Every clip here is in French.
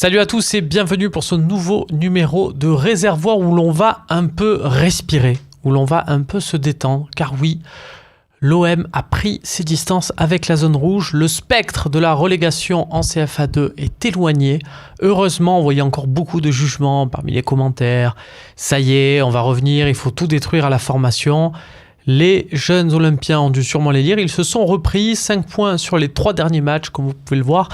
Salut à tous et bienvenue pour ce nouveau numéro de Réservoir où l'on va un peu respirer, où l'on va un peu se détendre, car oui, l'OM a pris ses distances avec la zone rouge, le spectre de la relégation en CFA2 est éloigné. Heureusement, on voyait encore beaucoup de jugements parmi les commentaires. Ça y est, on va revenir, il faut tout détruire à la formation. Les jeunes Olympiens ont dû sûrement les lire. Ils se sont repris 5 points sur les 3 derniers matchs, comme vous pouvez le voir,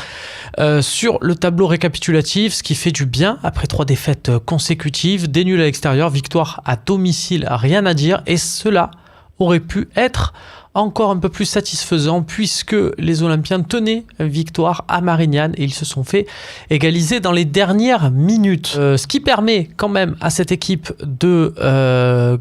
sur le tableau récapitulatif, ce qui fait du bien après 3 défaites consécutives, des nuls à l'extérieur, victoire à domicile, rien à dire. Et cela aurait pu être encore un peu plus satisfaisant puisque les Olympiens tenaient victoire à Marignane et ils se sont fait égaliser dans les dernières minutes. Ce qui permet quand même à cette équipe de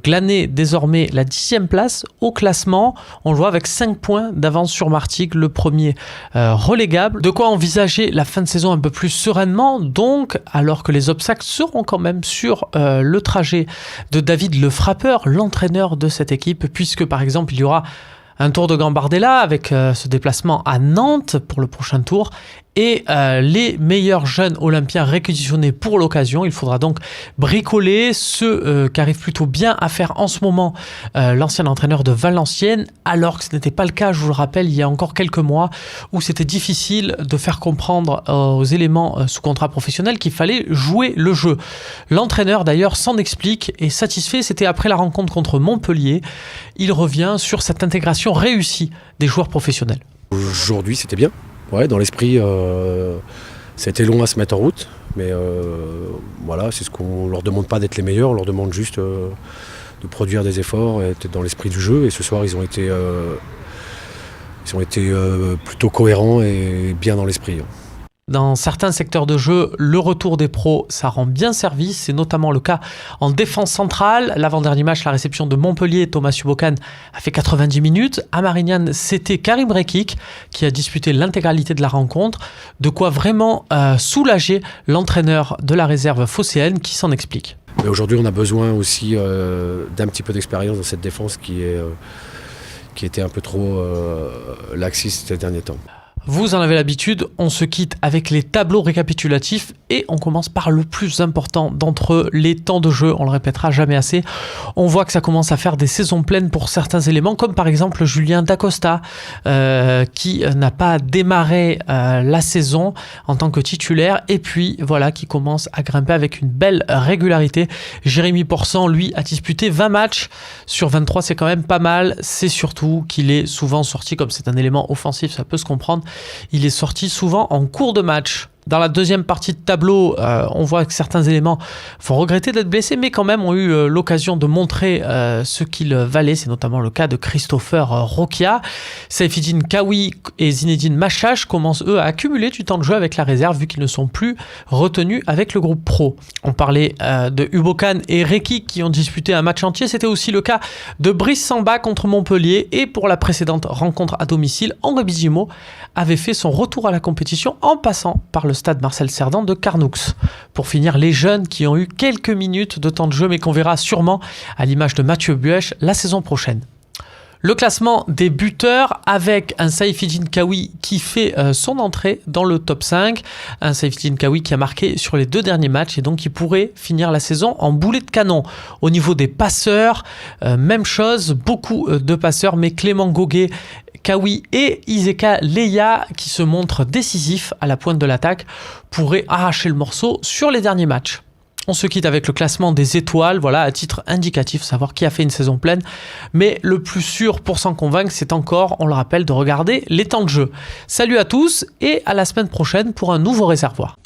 glaner désormais la 10e place au classement. On le voit avec 5 points d'avance sur Martigues, le premier relégable. De quoi envisager la fin de saison un peu plus sereinement, donc alors que les obstacles seront quand même sur le trajet de David Le Frappeur, l'entraîneur de cette équipe, puisque par exemple il y aura un tour de Gambardella avec ce déplacement à Nantes pour le prochain tour et les meilleurs jeunes olympiens réquisitionnés pour l'occasion. Il faudra donc bricoler ce qu'arrive plutôt bien à faire en ce moment l'ancien entraîneur de Valenciennes, alors que ce n'était pas le cas, je vous le rappelle, il y a encore quelques mois où c'était difficile de faire comprendre aux éléments sous contrat professionnel qu'il fallait jouer le jeu. L'entraîneur d'ailleurs s'en explique et satisfait, c'était après la rencontre contre Montpellier. Il revient sur cette intégration réussie des joueurs professionnels. Aujourd'hui c'était bien. Ouais, dans l'esprit, c'était long à se mettre en route, mais voilà, c'est ce qu'on leur demande pas d'être les meilleurs, on leur demande juste de produire des efforts et être dans l'esprit du jeu. Et ce soir, ils ont été plutôt cohérents et bien dans l'esprit. Dans certains secteurs de jeu, le retour des pros, ça rend bien service. C'est notamment le cas en défense centrale. L'avant-dernier match, la réception de Montpellier, Thomas Subokan a fait 90 minutes. À Marignane, c'était Karim Rekik qui a disputé l'intégralité de la rencontre. De quoi vraiment soulager l'entraîneur de la réserve phocéenne qui s'en explique. Mais aujourd'hui, on a besoin aussi d'un petit peu d'expérience dans cette défense qui était un peu trop laxiste ces derniers temps. Vous en avez l'habitude, on se quitte avec les tableaux récapitulatifs et on commence par le plus important d'entre eux, les temps de jeu. On le répétera jamais assez. On voit que ça commence à faire des saisons pleines pour certains éléments, comme par exemple Julien Dacosta, qui n'a pas démarré la saison en tant que titulaire et puis voilà, qui commence à grimper avec une belle régularité. Jérémy Porsan, lui, a disputé 20 matchs sur 23, c'est quand même pas mal. C'est surtout qu'il est souvent sorti, comme c'est un élément offensif, ça peut se comprendre. Il est sorti souvent en cours de match. Dans la deuxième partie de tableau, on voit que certains éléments font regretter d'être blessés, mais quand même ont eu l'occasion de montrer ce qu'ils valaient. C'est notamment le cas de Christopher Roquia. Saifiddine Kawi et Zinedine Machache commencent eux à accumuler du temps de jeu avec la réserve vu qu'ils ne sont plus retenus avec le groupe pro. On parlait de Ubokan et Rekik qui ont disputé un match entier. C'était aussi le cas de Brice Samba contre Montpellier. Et pour la précédente rencontre à domicile, Henri Bizimo avait fait son retour à la compétition en passant par le stade Marcel Cerdan de Carnoux. Pour finir, les jeunes qui ont eu quelques minutes de temps de jeu mais qu'on verra sûrement à l'image de Mathieu Buech la saison prochaine. Le classement des buteurs avec un Saifiddine Kawi qui fait son entrée dans le top 5. Un Saifiddine Kawi qui a marqué sur les 2 derniers matchs et donc qui pourrait finir la saison en boulet de canon. Au niveau des passeurs, même chose, beaucoup de passeurs, mais Clément Goguet, Kawi et Iseka Leia qui se montrent décisifs à la pointe de l'attaque pourraient arracher le morceau sur les derniers matchs. On se quitte avec le classement des étoiles, voilà, à titre indicatif, savoir qui a fait une saison pleine. Mais le plus sûr pour s'en convaincre, c'est encore, on le rappelle, de regarder les temps de jeu. Salut à tous et à la semaine prochaine pour un nouveau réservoir.